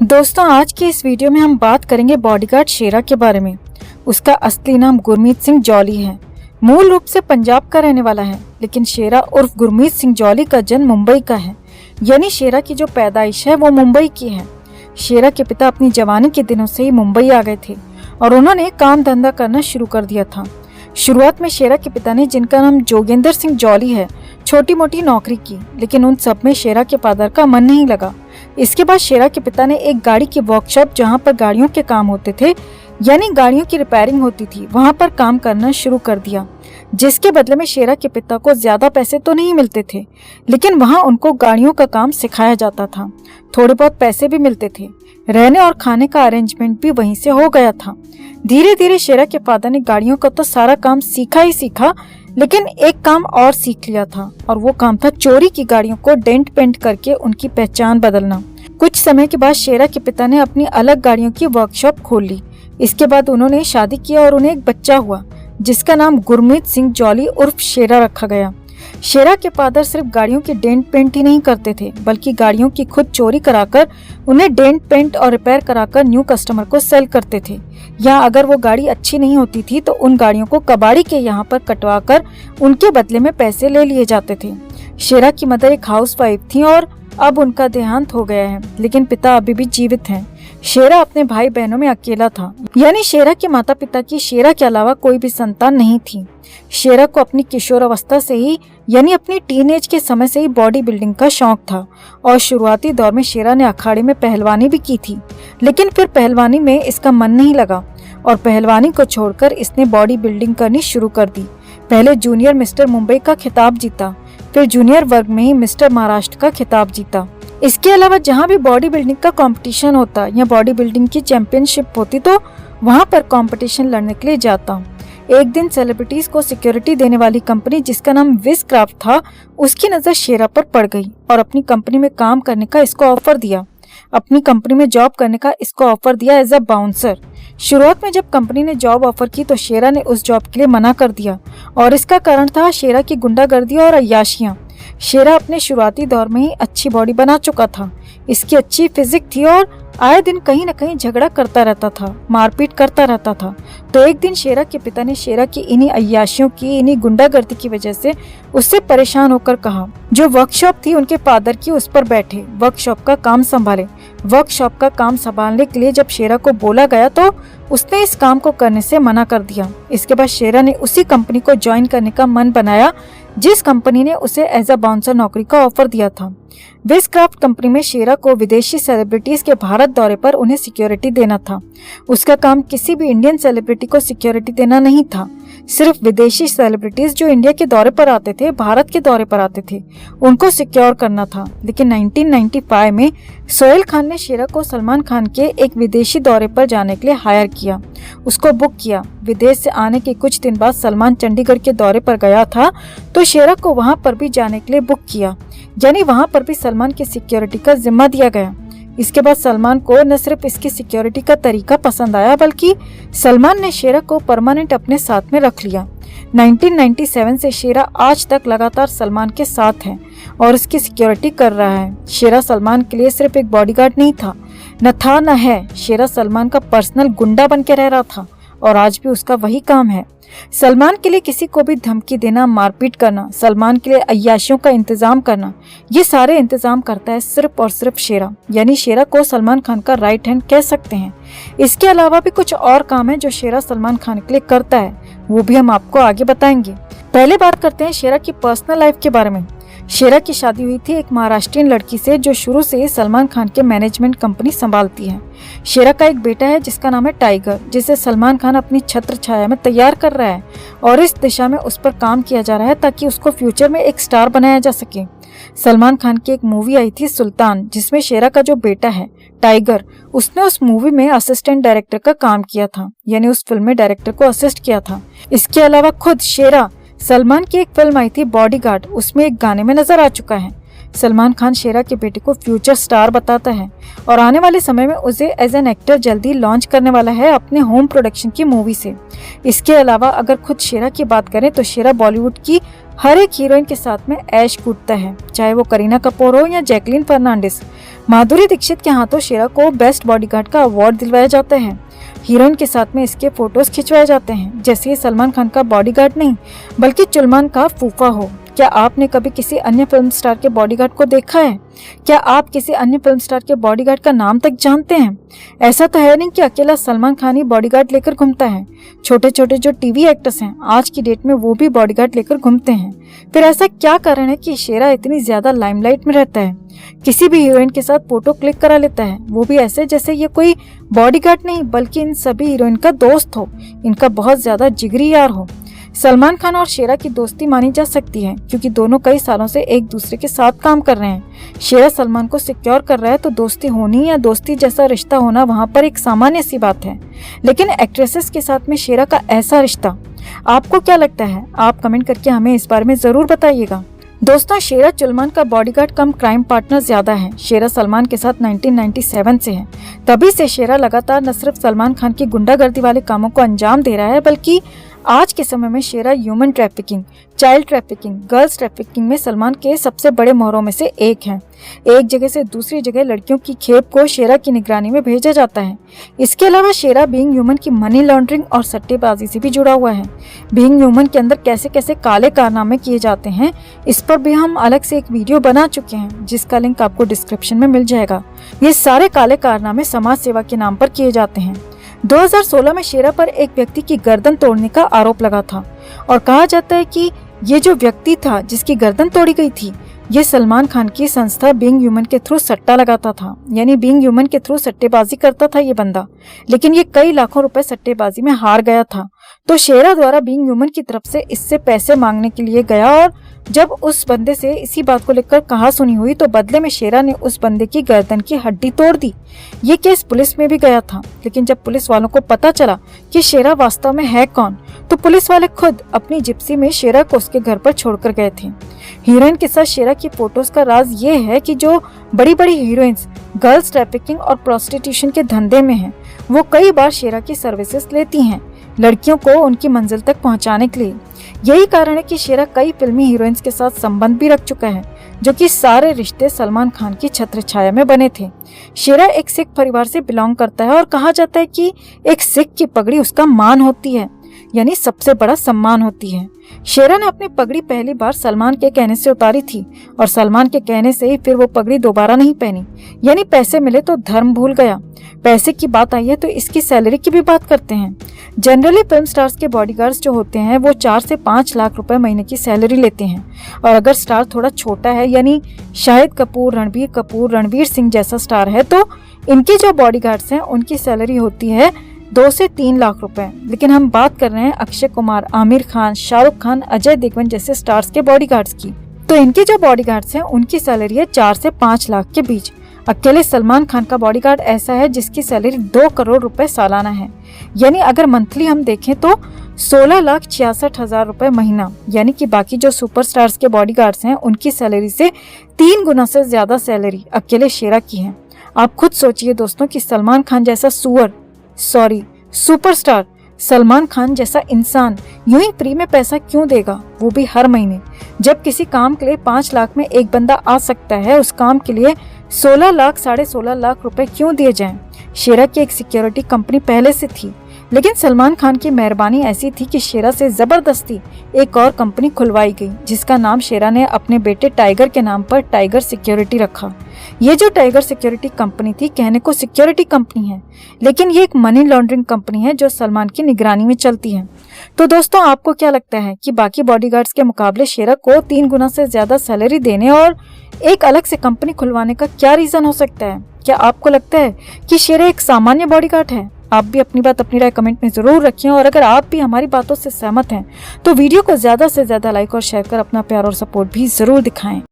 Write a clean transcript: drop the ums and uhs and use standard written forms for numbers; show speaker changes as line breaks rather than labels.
दोस्तों, आज के इस वीडियो में हम बात करेंगे बॉडीगार्ड शेरा के बारे में। उसका असली नाम गुरमीत सिंह जौली है। मूल रूप से पंजाब का रहने वाला है, लेकिन शेरा उर्फ गुरमीत सिंह जौली का जन्म मुंबई का है। यानी शेरा की जो पैदाइश है वो मुंबई की है। शेरा के पिता अपनी जवानी के दिनों से ही मुंबई आ गए थे और उन्होंने काम धंधा करना शुरू कर दिया था। शुरुआत में शेरा के पिता ने, जिनका नाम जोगेंद्र सिंह जौली है, छोटी मोटी नौकरी की, लेकिन उन सब में शेरा के फादर का मन नहीं लगा। इसके बाद शेरा के पिता ने एक गाड़ी की वर्कशॉप, जहां पर गाड़ियों के काम होते थे, यानी गाड़ियों की रिपेयरिंग होती थी, वहां पर काम करना शुरू कर दिया। जिसके बदले में शेरा के पिता को ज्यादा पैसे तो नहीं मिलते थे, लेकिन वहां उनको गाड़ियों का काम सिखाया जाता था। थोड़े बहुत पैसे भी मिलते थे। रहने और खाने का अरेंजमेंट भी वहीं से हो गया था। धीरे धीरे शेरा के फादर ने गाड़ियों का तो सारा काम सीखा ही सीखा, लेकिन एक काम और सीख लिया था, और वो काम था चोरी की गाड़ियों को डेंट पेंट करके उनकी पहचान बदलना। कुछ समय के बाद शेरा के पिता ने अपनी अलग गाड़ियों की वर्कशॉप खोल ली। इसके बाद उन्होंने शादी किया और उन्हें एक बच्चा हुआ, जिसका नाम गुरमीत सिंह जौली उर्फ शेरा रखा गया। शेरा के फादर सिर्फ गाड़ियों की डेंट पेंट ही नहीं करते थे, बल्कि गाड़ियों की खुद चोरी कराकर उन्हें डेंट पेंट और रिपेयर कराकर न्यू कस्टमर को सेल करते थे। या अगर वो गाड़ी अच्छी नहीं होती थी तो उन गाड़ियों को कबाड़ी के यहाँ पर कटवाकर उनके बदले में पैसे ले लिए जाते थे। शेरा की मदर एक हाउसवाइफ थी और अब उनका देहांत हो गया है, लेकिन पिता अभी भी जीवित हैं। शेरा अपने भाई बहनों में अकेला था, यानी शेरा के माता पिता की शेरा के अलावा कोई भी संतान नहीं थी। शेरा को अपनी किशोर अवस्था से ही, यानी अपनी टीनेज के समय से ही बॉडी बिल्डिंग का शौक था, और शुरुआती दौर में शेरा ने अखाड़े में पहलवानी भी की थी। लेकिन फिर पहलवानी में इसका मन नहीं लगा और पहलवानी को छोड़कर इसने बॉडी बिल्डिंग करनी शुरू कर दी। पहले जूनियर मिस्टर मुंबई का खिताब जीता, फिर जूनियर वर्ग में ही मिस्टर महाराष्ट्र का खिताब जीता। इसके अलावा जहाँ भी बॉडी बिल्डिंग का कंपटीशन होता या बॉडी बिल्डिंग की चैंपियनशिप होती तो वहाँ पर कंपटीशन लड़ने के लिए जाता। एक दिन सेलिब्रिटीज को सिक्योरिटी देने वाली कंपनी, जिसका नाम विज क्राफ्ट था, उसकी नजर शेरा पर पड़ गई और अपनी कंपनी में काम करने का इसको ऑफर दिया। अपनी कंपनी में जॉब करने का इसको ऑफर दिया एज अ बाउंसर। शुरुआत में जब कंपनी ने जॉब ऑफर की तो शेरा ने उस जॉब के लिए मना कर दिया, और इसका कारण था शेरा की गुंडागर्दी और अय्याशियां। शेरा अपने शुरुआती दौर में ही अच्छी बॉडी बना चुका था। इसकी अच्छी फिजिक थी और आए दिन कहीं न कहीं झगड़ा करता रहता था, मारपीट करता रहता था। तो एक दिन शेरा के पिता ने शेरा की इन्हीं अय्याशियों की, इन्हीं गुंडागर्दी की वजह से उससे परेशान होकर कहा, जो वर्कशॉप थी उनके फादर की, उस पर बैठे वर्कशॉप का काम संभाले। वर्कशॉप का काम संभालने के लिए जब शेरा को बोला गया तो उसने इस काम को करने से मना कर दिया। इसके बाद शेरा ने उसी कंपनी को ज्वाइन करने का मन बनाया जिस कंपनी ने उसे एज अ बाउंसर नौकरी का ऑफर दिया था। विज क्राफ्ट कंपनी में शेरा को विदेशी सेलिब्रिटीज के भारत दौरे पर उन्हें सिक्योरिटी देना था। उसका काम किसी भी इंडियन सेलिब्रिटी को सिक्योरिटी देना नहीं था, सिर्फ विदेशी सेलिब्रिटीज जो इंडिया के दौरे पर आते थे, भारत के दौरे पर आते थे, उनको सिक्योर करना था। लेकिन 1995 में सोहेल खान ने शेरा को सलमान खान के एक विदेशी दौरे पर जाने के लिए हायर किया, उसको बुक किया। विदेश से आने के कुछ दिन बाद सलमान चंडीगढ़ के दौरे पर गया था तो शेरा को वहां पर भी जाने के लिए बुक किया, यानी वहां पर भी सलमान की सिक्योरिटी का जिम्मा दिया गया। इसके बाद सलमान को न सिर्फ इसकी सिक्योरिटी का तरीका पसंद आया, बल्कि सलमान ने शेरा को परमानेंट अपने साथ में रख लिया। 1997 से शेरा आज तक लगातार सलमान के साथ है और उसकी सिक्योरिटी कर रहा है। शेरा सलमान के लिए सिर्फ एक बॉडीगार्ड नहीं था, न है। शेरा सलमान का पर्सनल गुंडा बन के रह रहा था और आज भी उसका वही काम है। सलमान के लिए किसी को भी धमकी देना, मारपीट करना, सलमान के लिए अय्याशियों का इंतजाम करना, ये सारे इंतजाम करता है सिर्फ और सिर्फ शेरा। यानी शेरा को सलमान खान का राइट हैंड कह सकते हैं। इसके अलावा भी कुछ और काम है जो शेरा सलमान खान के लिए करता है, वो भी हम आपको आगे बताएंगे। पहले बात करते हैं शेरा की पर्सनल लाइफ के बारे में। शेरा की शादी हुई थी एक महाराष्ट्रियन लड़की से जो शुरू से ही सलमान खान के मैनेजमेंट कंपनी संभालती है। शेरा का एक बेटा है जिसका नाम है टाइगर, जिसे सलमान खान अपनी छत्र छाया में तैयार कर रहा है और इस दिशा में उस पर काम किया जा रहा है ताकि उसको फ्यूचर में एक स्टार बनाया जा सके। सलमान खान की एक मूवी आई थी सुल्तान, जिसमें शेरा का जो बेटा है टाइगर, उसने उस मूवी में असिस्टेंट डायरेक्टर का काम किया था, यानी उस फिल्म में डायरेक्टर को असिस्ट किया था। इसके अलावा खुद शेरा सलमान की एक फिल्म आई थी बॉडीगार्ड, उसमें एक गाने में नजर आ चुका है। सलमान खान शेरा के बेटे को फ्यूचर स्टार बताता है और आने वाले समय में उसे एज एन एक्टर जल्दी लॉन्च करने वाला है अपने होम प्रोडक्शन की मूवी से। इसके अलावा अगर खुद शेरा की बात करें तो शेरा बॉलीवुड की हर एक हीरोइन के साथ में ऐश कूटता है, चाहे वो करीना कपूर हो या जैकलीन फर्नांडिस। माधुरी दीक्षित के हाथों शेरा को बेस्ट बॉडीगार्ड का अवार्ड दिलवाया जाता है। हीरोइन के साथ में इसके फोटोज खिंचवाए जाते हैं जैसे ये सलमान खान का बॉडीगार्ड नहीं बल्कि चुलमान का फूफा हो। क्या आपने कभी किसी अन्य फिल्म स्टार के बॉडीगार्ड को देखा है? क्या आप किसी अन्य फिल्म स्टार के बॉडीगार्ड का नाम तक जानते हैं? ऐसा तो है नहीं कि अकेला सलमान खान ही बॉडीगार्ड लेकर घूमता है। छोटे छोटे जो टीवी एक्टर्स हैं आज की डेट में वो भी बॉडीगार्ड लेकर घूमते हैं। फिर ऐसा क्या कारण है कि शेरा इतनी ज्यादा लाइमलाइट में रहता है? किसी भी हीरोइन के साथ फोटो क्लिक करा लेता है, वो भी ऐसे जैसे ये कोई बॉडीगार्ड नहीं बल्कि इन सभी हीरोइन का दोस्त हो, इनका बहुत ज्यादा जिगरी यार हो। सलमान खान और शेरा की दोस्ती मानी जा सकती है क्योंकि दोनों कई सालों से एक दूसरे के साथ काम कर रहे हैं। शेरा सलमान को सिक्योर कर रहा है तो दोस्ती होनी या दोस्ती जैसा रिश्ता होना वहां पर एक सामान्य सी बात है, लेकिन एक्ट्रेसेस के साथ में शेरा का ऐसा रिश्ता, आपको क्या लगता है? आप कमेंट करके हमें इस बारे में जरूर बताइएगा। दोस्तों, शेरा चुलमान का बॉडीगार्ड कम क्राइम पार्टनर ज्यादा है। शेरा सलमान के साथ 1997 से है। तभी से शेरा लगातार न सिर्फ सलमान खान की गुंडागर्दी वाले कामों को अंजाम दे रहा है बल्कि आज के समय में Shera human trafficking, child trafficking, girls trafficking में सलमान के सबसे बड़े मोहरों में से एक है। एक जगह से दूसरी जगह लड़कियों की खेप को शेरा की निगरानी में भेजा जाता है। इसके अलावा शेरा बीइंग ह्यूमन की मनी लॉन्ड्रिंग और सट्टेबाजी से भी जुड़ा हुआ है। बीइंग ह्यूमन के अंदर कैसे कैसे काले कारनामे किए जाते हैं इस पर भी हम अलग से एक वीडियो बना चुके हैं जिसका लिंक आपको डिस्क्रिप्शन में मिल जाएगा। ये सारे काले कारनामे समाज सेवा के नाम पर किए जाते हैं। 2016 में शेरा पर एक व्यक्ति की गर्दन तोड़ने का आरोप लगा था और कहा जाता है कि ये जो व्यक्ति था जिसकी गर्दन तोड़ी गई थी ये सलमान खान की संस्था बीइंग ह्यूमन के थ्रू सट्टा लगाता था, यानी बीइंग ह्यूमन के थ्रू सट्टेबाजी करता था ये बंदा, लेकिन ये कई लाखों रुपए सट्टेबाजी में हार गया था। तो शेरा द्वारा बीइंग ह्यूमन की तरफ से इससे पैसे मांगने के लिए गया और जब उस बंदे से इसी बात को लेकर कहासुनी हुई तो बदले में शेरा ने उस बंदे की गर्दन की हड्डी तोड़ दी। ये केस पुलिस में भी गया था, लेकिन जब पुलिस वालों को पता चला कि शेरा वास्तव में है कौन तो पुलिस वाले खुद अपनी जिप्सी में शेरा को उसके घर पर छोड़कर गए थे। हीरोइन के साथ शेरा की फोटोज का राज ये है कि जो बड़ी बड़ी हीरोइंस गर्ल्स ट्रैफिकिंग और प्रोस्टिट्यूशन के धंधे में हैं, वो कई बार शेरा की सर्विसेज लेती हैं लड़कियों को उनकी मंजिल तक पहुंचाने के लिए। यही कारण है कि शेरा कई फिल्मी हीरोइंस के साथ संबंध भी रख चुका है, जो कि सारे रिश्ते सलमान खान की छत्र छाया में बने थे। शेरा एक सिख परिवार से बिलोंग करता है और कहा जाता है कि एक सिख की पगड़ी उसका मान होती है, यानी सबसे बड़ा सम्मान होती है। शेरा ने अपनी पगड़ी पहली बार सलमान के कहने से उतारी थी और सलमान के कहने से ही फिर वो पगड़ी दोबारा नहीं पहनी, यानी पैसे मिले तो धर्म भूल गया। पैसे की बात आई है तो इसकी सैलरी की भी बात करते हैं। जनरली फिल्म स्टार्स के बॉडीगार्ड्स जो होते हैं वो 4 से 5 लाख रुपए महीने की सैलरी लेते हैं और अगर स्टार थोड़ा छोटा है यानी शाहिद कपूर, रणवीर सिंह जैसा स्टार है तो इनके जो बॉडीगार्ड्स हैं उनकी सैलरी होती है 2 से 3 लाख रुपए। लेकिन हम बात कर रहे हैं अक्षय कुमार, आमिर खान, शाहरुख खान, अजय देवगन जैसे स्टार्स के बॉडीगार्ड्स की, तो इनके जो बॉडीगार्ड्स हैं उनकी सैलरी है 4 से 5 लाख के बीच। अकेले सलमान खान का बॉडीगार्ड ऐसा है जिसकी सैलरी 2 करोड़ रुपए सालाना है, यानी अगर मंथली हम देखें तो 16,66,000 रुपए महीना, यानी कि बाकी जो सुपरस्टार्स के बॉडीगार्ड्स हैं उनकी सैलरी से 3 गुना से ज्यादा सैलरी अकेले शेरा की है। आप खुद सोचिए दोस्तों कि सलमान खान जैसा सुपरस्टार, सलमान खान जैसा इंसान यूं ही फ्री में पैसा क्यों देगा, वो भी हर महीने। जब किसी काम के लिए 5 लाख में एक बंदा आ सकता है, उस काम के लिए 16 लाख 16.5 लाख रुपए क्यों दिए जाएं? शेरा की एक सिक्योरिटी कंपनी पहले से थी, लेकिन सलमान खान की मेहरबानी ऐसी थी कि शेरा से जबरदस्ती एक और कंपनी खुलवाई गई जिसका नाम शेरा ने अपने बेटे टाइगर के नाम पर टाइगर सिक्योरिटी रखा। ये जो टाइगर सिक्योरिटी कंपनी थी कहने को सिक्योरिटी कंपनी है, लेकिन ये एक मनी लॉन्ड्रिंग कंपनी है जो सलमान की निगरानी में चलती है। तो दोस्तों, आपको क्या लगता है कि बाकी बॉडीगार्ड्स के मुकाबले शेरा को 3 गुना से ज्यादा सैलरी देने और एक अलग से कंपनी खुलवाने का क्या रीजन हो सकता है? क्या आपको लगता है कि शेरा एक सामान्य बॉडीगार्ड है? आप भी अपनी राय कमेंट में जरूर रखें और अगर आप भी हमारी बातों से सहमत हैं तो वीडियो को ज्यादा से ज्यादा लाइक और शेयर कर अपना प्यार और सपोर्ट भी जरूर दिखाएं।